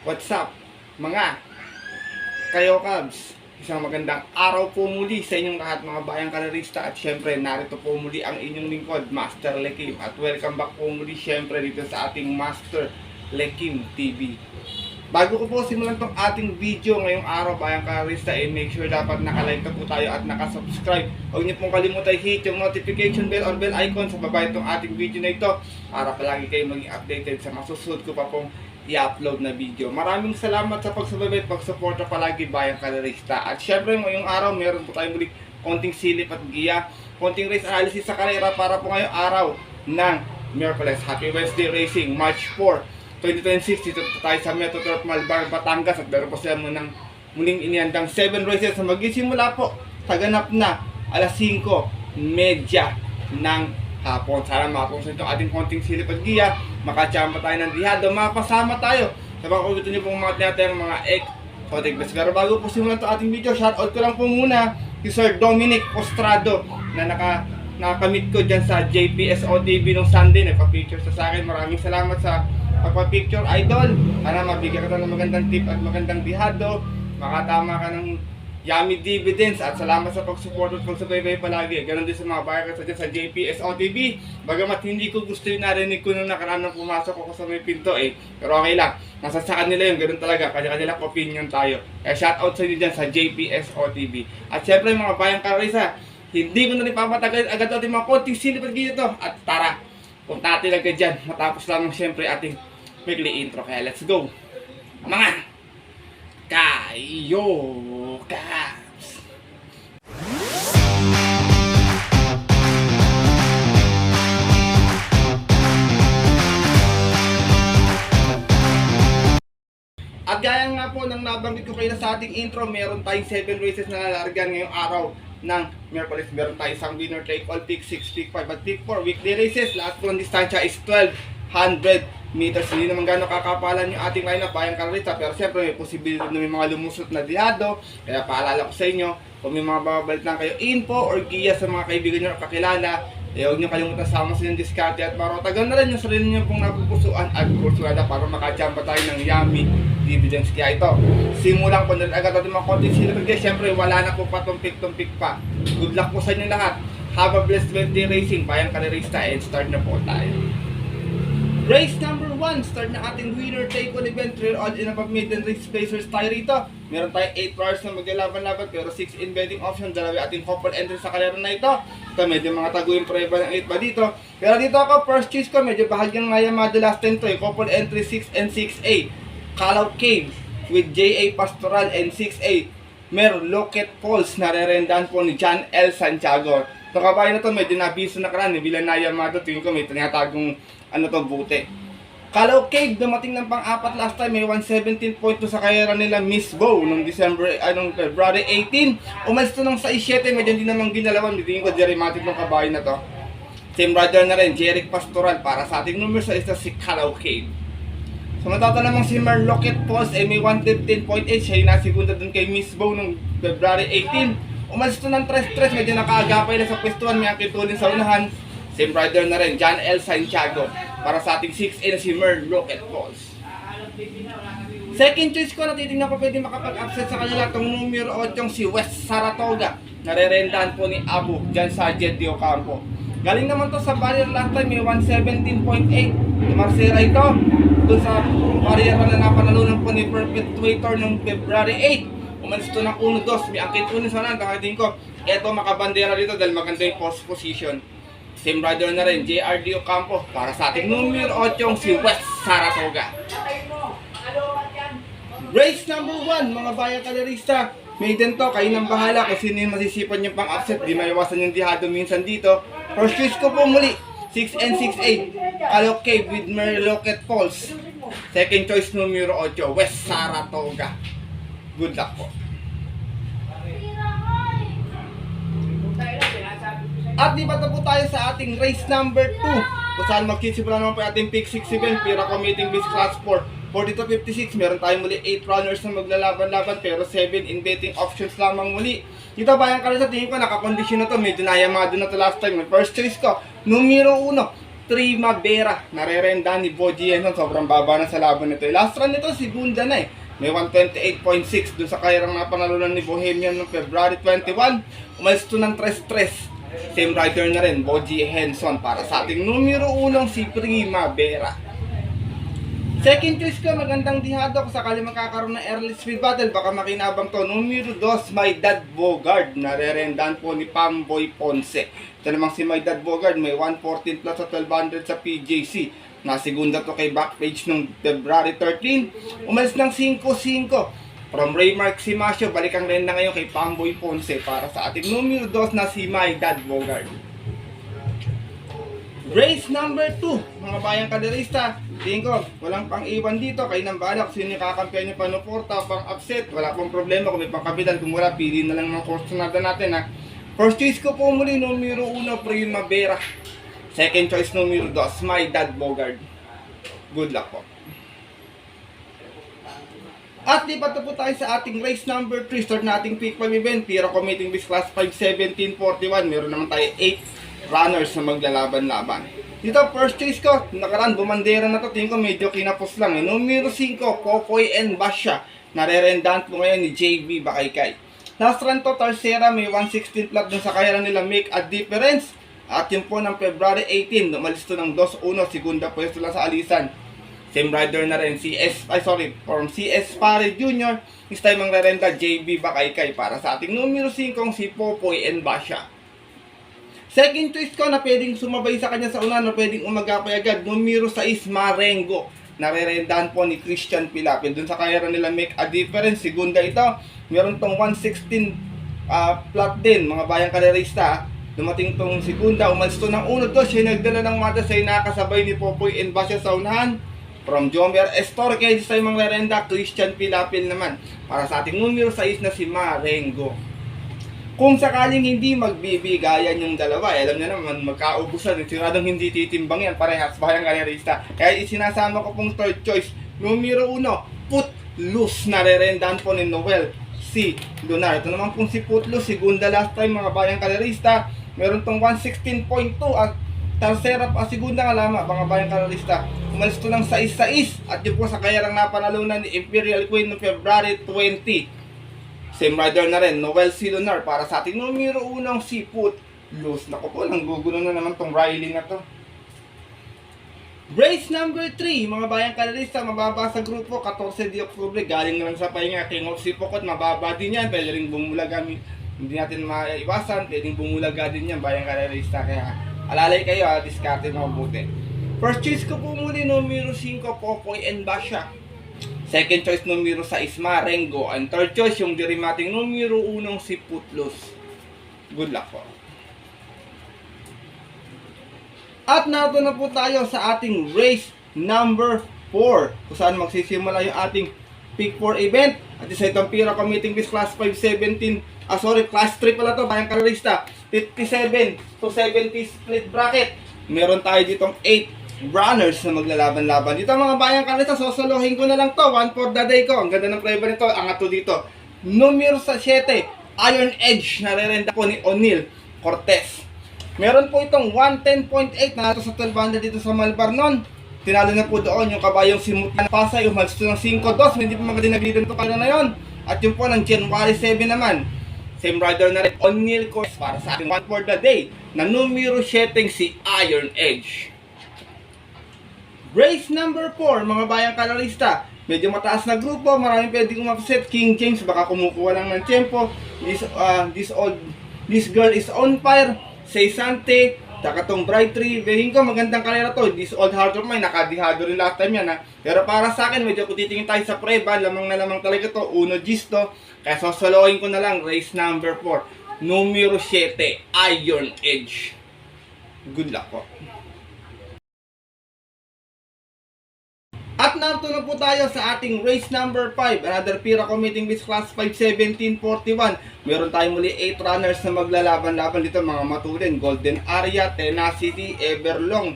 What's up, mga kayo Cubs? Isang magandang araw po muli sa inyong lahat mga bayang karerista. At syempre, narito po muli ang inyong lingkod, Master Lekim. At welcome back po muli syempre dito sa ating Master Lekim TV. Bago ko po simulan tong ating video ngayong araw bayang karerista, make sure dapat nakalike na po tayo at nakasubscribe. Huwag niyo pong kalimutan hit yung notification bell or bell icon sa baba itong ating video na ito para palagi kayo maging updated sa masusunod ko pa pong i-upload na video. Maraming salamat sa pagsubaybay at pagsuporta palagi bayang karerista. At syempre ngayong araw meron po tayong muli konting silip at giya, konting race analysis sa karera para po ngayong araw ng Merkules. Happy Wednesday Racing, March 4, 2026. Dito tayo sa Metro Turf Malbar, Batangas. At meron po sila muling inihandang 7 races na magsisimula po sa ganap na alas 5:30 ng hapon. Sana makapunsa ito ating konting silip at giya, makachamba tayo ng dihado, makapasama tayo sa mga ulitin niyo pong mga tinatayang mga exotic best. Pero bago po simulan ito ating video, shoutout ko lang po muna si Sir Dominic Ostrado na nakamit ko dyan sa JPSOTV nung Sunday. Nagpa-picture sa akin. Maraming salamat sa pagpa-picture, idol. Sana mabigyan ka ng magandang tip at magandang dihado, makatama ka ng yummy dividends, at salamat sa pag-support at pagsubaybay palagi. Ganon din sa mga buyer sa dyan sa JPSOTV. Bagamat hindi ko gusto yung narinig ko nung nakaraan nang pumasok ako sa may pinto pero okay lang. Nasa sa kanila yun, ganon talaga. Kanya-kanya opinion tayo. Kaya shoutout sa inyo dyan sa JPSOTV. At syempre mga bayang karisa, hindi ko na rin papatagal agad natin mga konting silip at dito. At tara, punta natin agad dyan. Matapos lamang syempre ating weekly intro. Kaya let's go mga kayo Cubs! At gaya nga po ng nabanggit ko kayo sa ating intro, meron tayong 7 races na lalargan ngayong araw ng Merkules. Meron tayong isang winner take all, pick 6, pick 5 at pick 4 weekly races. Lahat po ng distansya is 1200 meters. Hindi naman gano'ng kakapalan yung ating lineup bayang karerista, pero siyempre may posibilidad na may mga lumusot na dihado. Kaya paalala ko sa inyo, kung may mga babalik lang kayo info or giya sa mga kaibigan nyo o kakilala, huwag nyo kalimutan sama sa inyong diskarte at marotagan na rin yung sarili nyo pong napupusuan at kursuada para makajamba tayo ng yummy dividends. Kaya ito, simulan ko na agad natin mga konting silip. Siyempre wala na po pa tumpik pa. Good luck po sa inyo lahat. Have a blessed Wednesday Racing bayang karerista, and start na po tayo. Race number 1, start na ating winner take all event. Rear odd in above maiden race spacers tayo rito. Meron tayong 8 hours na maglalaban-laban pero 6 in betting option. Dalawa ating couple entry sa kalera na ito. Ito medyo mga taguing prueba ng 8 ba dito. Pero dito ako, first choice ko, medyo bahagyang ngayamado last time to. Couple entry 6 and 6A. Call Out Cave with JA Pastoral and 6A. Meron Locket Falls na re-rendahan po ni John L. Santiago. Ito kabayan na to, medyo nabiso na karaan. Bilang nayamado, tingin ko may tinatagong buti. Call Out Cave, dumating ng pang-apat last time, may 117.2 sa karera nila Miss Bow nung February 18. Umalis to ng 6-7, medyo hindi naman ginalawan. Tingin ko derimatic ng kabayan na to. Same brother na rin, Jeric Pastoral. Para sa ating numero sa isa si Call Out Cave. So matata namang si Merlocket Falls may 115.8. Siya yung nasigunda dun kay Miss Bow nung February 18. Umalis to ng 3-3, medyo nakaagapay na sa pwestuhan, may akitulin sa unahan. Same rider na rin, John L. Santiago. Para sa ating 6A na si Merlocket Falls. Second choice ko, natitignan ko pwede makapag-upset sa kanila itong numero 8 si West Saratoga. Narerentahan po ni Abu dyan sa Jet de Ocampo. Galing naman to sa barrier last time, may 117.8. Marcera ito. Doon sa barrier na napanalunan po ni Perpetuator noong February 8. Umalis to ng 1-2. May angkit unin sa nan. Kakating ko, eto makabandera dito dahil maganda yung post position. Same rider na rin, JR de Ocampo. Para sa ating numero 8 si West Saratoga. Race number 1, mga bayang kalerista. Maiden to, kayo nang bahala kung sino yung masisipan yung pang-upset. Di maiwasan yung dihado minsan dito. First choice ko po muli, 6 and 6-8. Call Out Cave with Merlocket Falls. Second choice numero 8, West Saratoga. Good luck po. At di ba po tayo sa ating race number 2, kung saan magsisimula naman po ating pick 6 event, Pira Committing Beast Class 4. 40-56, meron tayong muli 8 runners na maglalaban-laban pero 7 in betting options lamang muli. Dito bayang karisa, tingin ko nakakondisyon na to, medyo nayamado na to last time. First choice ko, numero 1, Primavera. Narerenda ni Boji Henson. Sobrang baba na sa laban nito. Last run nito, segunda na eh. May 128.6 dun sa kayarang napanalunan ni Bohemian noong February 21. Umalis to ng 3-3. Same rider na rin, Boji Henson. Para sa ating numero 1 si Primavera. Second choice ko, magandang dihado. Kung sakali magkakaroon ng early speed battle, baka makinabang to. Numero 2, My Dad Bogard. Narerendahan po ni Pamboy Ponce. Ito namang si My Dad Bogard, may 114 plus sa 1200 sa PJC. Nasigunda to kay Backpage noong February 13. Umalis ng 5-5. From Raymark Simasio, balikan rin na ngayon kay Pamboy Ponce para sa ating numero 2 na si My Dad Bogard. Race number 2, mga bayang kaderista. Tingin ko, walang pang-iwan dito. Kayo nang balak, sino yung kakampiyan nyo panuporta, pang-upset. Wala pong problema kung may pangkapitan. Kung wala, pili na lang ng corsonada natin ha. First choice ko po muli, numero 1, Primavera. Second choice, numero 2, My Dad Bogard. Good luck po. At lipat na po tayo sa ating race number 3. Start na ating pick 5 event. Pira Committing Bis Class 5, 1741. Meron naman tayo 8 runners na maglalaban-laban. Dito, first choice ko, nakaraan, bumandera na to. Tingin ko medyo kinapos lang. Numero 5, Popoy and Basha. Narerendahan po ngayon ni JB Bakaykay. Last run to, Tercera, may 116 flat dun sa kaya nila Make a Difference. At yun po ng February 18, umalis to ng 2-1, segunda pwesto lang sa alisan. Same rider na rin, from CS Pare Jr. This time ang rerenda, JB Bakaykay para sa ating numero 5, si Popoy and Basha. Second choice ko na pwedeng sumabay sa kanya sa una na pwedeng umagapay agad, numero 6, Marengo. Narerendahan po ni Christian Pilapil. Dun sa kaya nila Make a Difference, segunda ito. Meron tong 116 flat din, mga bayang karerista. Dumating tong segunda, umalis to ng 1-2. Siya nagdala ng Madasay, nakasabay ni Popoy and Basha sa unahan. From Jomer Estorque, sa mga rerenda, Christian Pilapil naman. Para sa ating numero 6 na si Marengo. Kung sakaling hindi magbibigayan yung dalawa, alam niyo naman, magkaubusan, siguradong hindi titimbang yan, parehas bayang karerista. Kaya isinasama ko pong third choice, numero 1, Footloose, narerendahan po ni Noel C. Lunar. Ito naman pong si Footloose, segunda last time mga bayang karerista, meron tong 116.2 at Tercera pa, segunda nga lama, mga bayang karerista. Umalis to ng 6-6 at yun po sa kaya lang napanalunan ni Imperial Queen noong February 20. Same rider na rin, Noel C. Lunar para sa ating numero 1 si Footloose. Naku po, nanggugulo na naman tong Riley na to. Race number 3, mga bayang karerista, mababa sa grupo, 14 de Octubre, galing naman sa pahinga, King of Sipokot, mababa din yan, pwede rin bumulaga, hindi natin maiwasan, pwedeng bumulaga din yan, bayang karerista, kaya alalay kayo ha, diskarte na mabuti. First choice ko po muli, numero 5, Popoy and Basha. Second choice, numero 6, Marengo. And third choice, yung dirimating numero 1, si Footloose. Good luck po. At nato na po tayo sa ating race number 4. Kung saan magsisimula yung ating pick 4 event. At isa itong Pira Committing Bis Class 5, 17. Class 3 pala to, bayang karerista. 57 to 70 split bracket. Meron tayo ditong 8 runners na maglalaban-laban. Dito mga bayang karerista, sosolohin ko na lang to. One for the day ko. Ang ganda ng flavor nito. Angat to dito. Numero 7, Iron Edge. Narerenda po ni O'Neal Cortez. Meron po itong 110.8 na ito sa 1200 dito sa Malbarnon. Tinalo na po doon yung kabayong si Mutan Pasay. Umalis to ng 5-2. Hindi pa magdinaglidan ito kaya na yun. At yung po ng January 7 naman. Same rider na rin, O'Neal Cortez para sa ating one for the day na numero 7 si Iron Edge. Race number 4, mga bayang karerista. Medyo mataas na grupo, maraming pwedeng umapset. King James, baka kumukuha lang ng tempo. This girl is on fire. Say Sante, taka tong Bright Tree. Behin ko, magandang karera to. This old heart of mine, nakadihado rin last time yan ha. Pero para sa akin, medyo kung titingin tayo sa preba, lamang na lamang talaga to. Uno Gisto. Kaya sosolohin ko na lang, race number 4. Numero 7, Iron Edge. Good luck po. At narito na po tayo sa ating race number 5. Another Pira Committing Bis Class 5, 1741. Meron tayong muli 8 runners na maglalaban-laban dito, mga matulin. Golden Area, Tenacity, Everlong,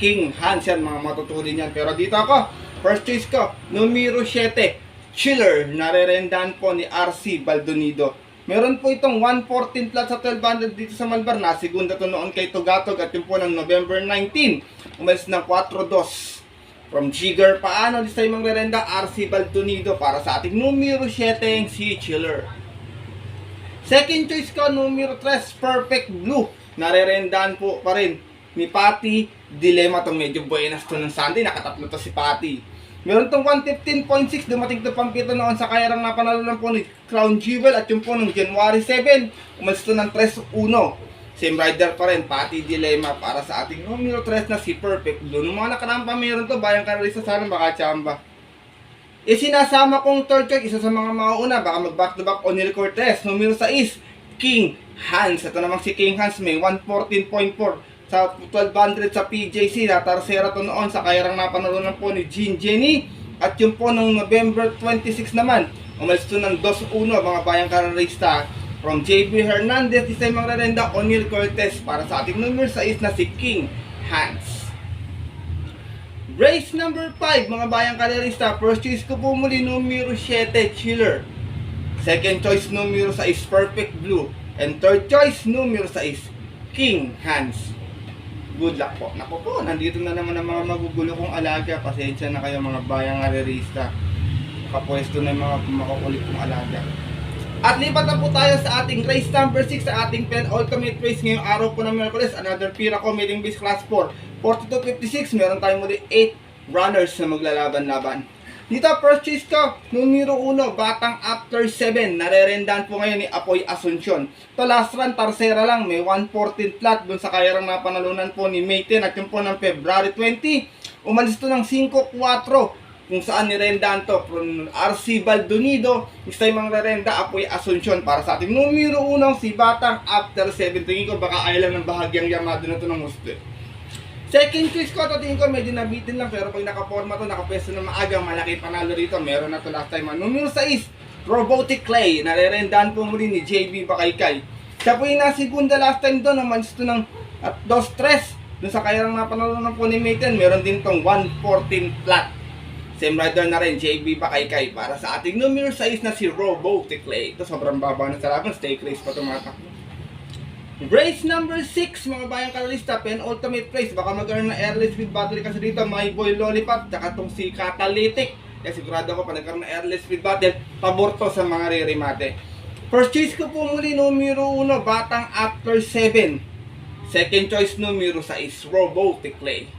King Hans yan, mga matutulin yan. Pero dito ako, first choice ko, numero 7, Chiller. Narerendahan po ni RC Baldonido. Meron po itong 114 flat sa 1200 dito sa Malbar. Segunda to noon kay Tugatog at yun po ng November 19. umalis ng 4-2. From Jigger Paano, this time ang rerenda, RC Baldonido para sa ating numero 7, si Chiller. Second choice ko, numero 3, Perfect Blue. Narerendaan po pa rin ni Patty Dilemma. Itong medyo buenas to ng Sunday, nakatatlo to si Patty. Meron tong 115.6, dumating to pampito noon sa kayarang napanalunan po ni Crown Jewel at yung po nung January 7, umalis to ng 3-1. Same rider pa rin, Patty Dilemma para sa ating numero 3 na si Perfect Blue. Nung mga nakaraan pa meron to, bayang karalista sana baka tsamba. Sinasama kong third choice, isa sa mga mauuna, baka mag back to back O'Neal Cortez. Numero 6, King Hans. Ito namang si King Hans, may 114.4 sa 1200 sa PJC. Natarsera to noon sa kayarang napanalunan po ni Jean Jenny. At yung po nung November 26 naman, umalis to ng 2-1 mga bayang karalista. From JB Hernandez, isa yung mga rerenda, O'Neal Cortez para sa ating number 6 na si King Hans. Race number 5, mga bayang karerista. First choice ko po muli, numero 7, Chiller. Second choice, numero 6, Perfect Blue. And third choice, numero 6, King Hans. Good luck po. Naku po, nandito na naman ang mga magugulo kong alaga. Pasensya na kayo mga bayang karerista. Kapwesto na yung mga makukulit kong alaga. At lipat na po tayo sa ating race number 6 sa ating Pen Ultimate Race ngayong araw po ng Merkules. Another Pira Committing Base Class 4. 42.56, meron tayong muli 8 runners na maglalaban-laban. Dito, first choice ko, numero 1, Batang After 7. Narerendaan po ngayon ni Apoy Asuncion. Ito last run, tarsera lang, may 114 flat dun sa kayarang napanalunan po ni May 10 at yung po ng February 20. Umalis to ng 5-4. Kung saan nirendaan to from RC Baldonido, isa yung mga rerenda, Apoy Asuncion para sa ating numero 1, si Batang After 7. Tingin ko baka ayaw lang ng bahagyang yamado na to ng gusto. Second choice ko, tingin ko medyo nabitin lang, pero pag nakaporma to, nakapesto na maaga, malaki panalo rito. Meron na to last time. Numero 6, Robotic Clay. Narerendaan po muli ni JB Bakaykay. Siya po yung nasegunda last time doon, naman ito ng at 2-3. Doon sa kayarang napanalunan po ni Mayten, meron din tong 114 flat. Same rider na rin, JB Bakaykay para sa ating numero 6 na si Robotic Clay. Ito sobrang baba na sa laban, stake race pa tumatak. Race number 6, mga bayang karalista, Pen Ultimate Race. Baka magkaroon ng airless speed battle kasi dito, My Boy Lollipop, tsaka itong si Catalytic. Kaya sigurado ko pa nagkaroon ng airless speed battle, pabor to sa mga ririmate. First choice ko po muli, numero 1, Batang After 7. Second choice, numero 6, Robotic Clay.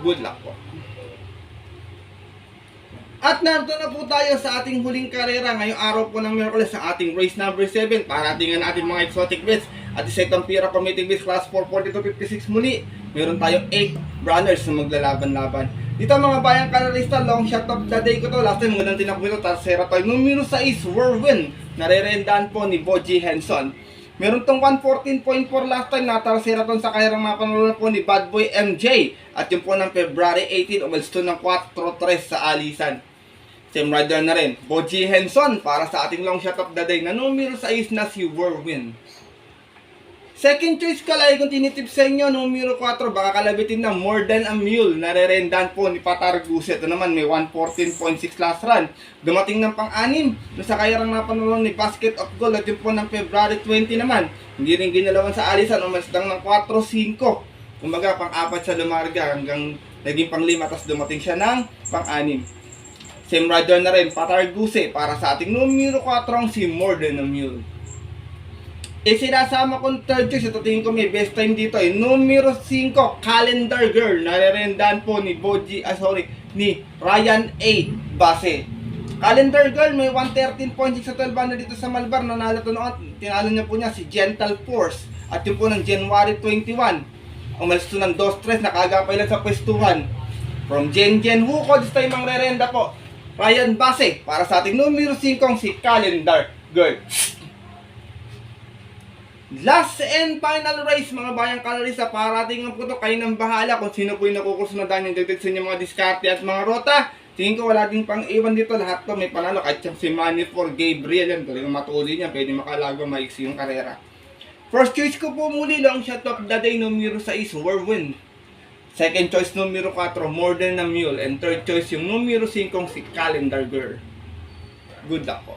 Good luck po. At narito na po tayo sa ating huling karera ngayong araw po ng Merkules sa ating race number 7 para tingnan natin mga exotic bets at isa itong Pira Committing Base Class 4 42.56 muli. Meron tayo 8 runners na maglalaban-laban. Dito mga bayang karerista, long shot of the day ko to. Last time magandang tinakbo ito, tarsera tayo. Numero 6, Whirlwind. Narerendaan po ni Boji Henson. Meron tong 114.4 last time, natarsera ton sa kayarang napanalunan po ni Bad Boy MJ. At yung po ng February 18, umalis to ng 4-3 sa alisan. Same rider na rin, Boji Henson para sa ating long shot of the day na numero 6 na si Whirlwind. Second choice kalay kung tinitip sa inyo, numero 4, baka kalabitin na More Than a Mule. Narerendaan po ni Patar Guse. Ito naman may 114.6 last run. Dumating ng pang-anim. Doon sa kayarang napanalunan ni Basket of Gold at yung po ng February 20 naman. Hindi rin ginalawan sa alisan, umalis lang ng 4-5. Kumbaga pang-4 sa lumarga hanggang naging pang-5 tapos dumating siya ng pang-anim. Same rider na rin, Patar Guse para sa ating numero 4 si More Than a Mule. Sinasama kong third choice, ito tingin ko may best time dito numero 5, Calendar Girl. Narerendaan po ni ni Ryan A. Base. Calendar Girl may 113.6 sa 1200 dito sa Malbar. Nanalo to noon, tinalo niya po niya si Gentle Force. At yung po ng January 21, umalis to ng 2-3, nakagapay lang sa pwestuhan. From Jen Huko, this time ang rerenda po, Ryan Base para sa ating numero 5 si Calendar Girl. Last and final race mga bayang kalorisa, parating po ito, kayo nang bahala kung sino po yung nakukusunodaan yung dagdag sa inyo mga diskarte at mga rota. Tingin ko wala din pang iwan dito, lahat to may panalo. Kahit si Manny for Gabriel yan, talagang matuloy niya, pwede makalago, maiksi yung karera. First choice ko po muli, long shot of the day, numero 6, Whirlwind. Second choice, numero 4, More Than a Mule. And third choice, yung numero 5, si Calendar Girl. Good luck po.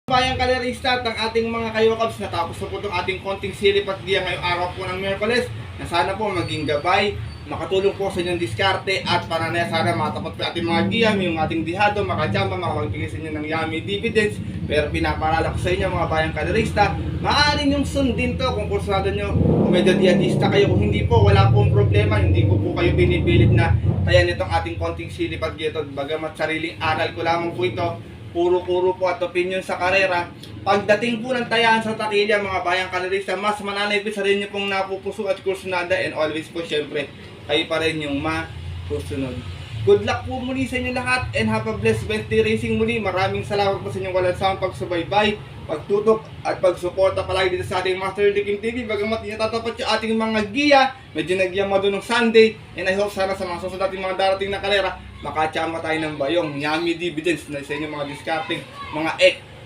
Bayang kalerista, Kalerista at ang ating mga kayokabs, natapos na po itong ating konting silip at giya ngayong araw po ng Miyerkules, na sana po maging gabay, makatulong po sa inyong diskarte at pananaya, sana matapat po ating mga giyam, yung ating dihado, makachamba, makapagbigay sa inyo ng yummy dividends. Pero pinapaalala ko sa inyo mga bayang kalerista, maaari nyong sundin to kung kursado nyo, kung medyo diadista kayo, kung hindi po, wala pong problema, hindi ko po kayo binipilit na tayan itong ating konting silip at giya. Bagamat sariling aral ko lamang po ito, puro-puro po at opinion sa karera. Pagdating po ng tayaan sa takilya mga bayang kalerista, mas mananipis sa rin nyo pong napupuso at kursunada, and always po syempre, kayo pa rin yung masusunod. Good luck po muli sa inyo lahat and have a blessed Wednesday racing muli. Maraming salamat po sa inyong walang sawang pagsubaybay, pagtutok at pagsuporta palagi dito sa ating Master Likim TV. Bagamat inatatapat yung ating mga giya, medyo nagyamado ng Sunday, and I hope sana sa mga susunod natin mga darating na kalera, makachama tayo ng bayong yummy dividends na sa inyong mga discarding mga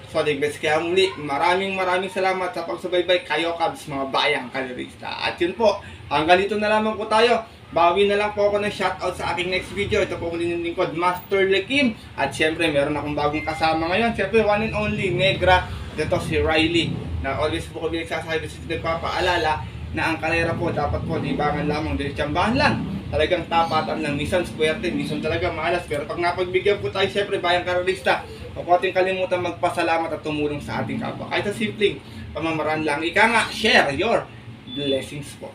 solid bets. Kaya muli, maraming salamat sa pagsubaybay kayo kabs mga bayang kalerista. At yun po, hanggang dito na lamang po tayo. Bawi na lang po ako ng shoutout sa aking next video. Ito po muli yung lingkod, Master Likim. At syempre, meron akong bagong kasama ngayon. Syempre, one and only, Negra. Ito si Riley. Na always po ko binagsasabi sa nagpapaalala na ang karera po dapat po libangan lamang, diretsambahan lang. Talagang tapatan lang, minsan swerte, minsan talaga maalas. Pero pag napagbigyan po tayo, syempre, bayang kalerista, huwag po ating kalimutan magpasalamat at tumulong sa ating kapwa. Kahit sa simpleng pamamaraan lang. Ika nga, share your blessings po.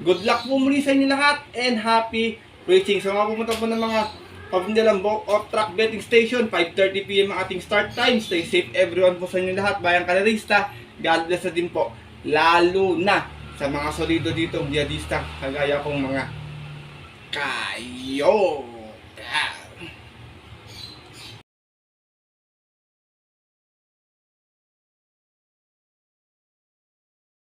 Good luck po muli sa inyo lahat and happy racing. So mga pumunta po ng mga pabindalang off-track betting station, 5:30 PM ang ating start time. Stay safe everyone po sa inyo lahat, bayang kalerista. God bless na din po. Lalo na sa mga solido dito, diadista, kagaya kong mga kayo.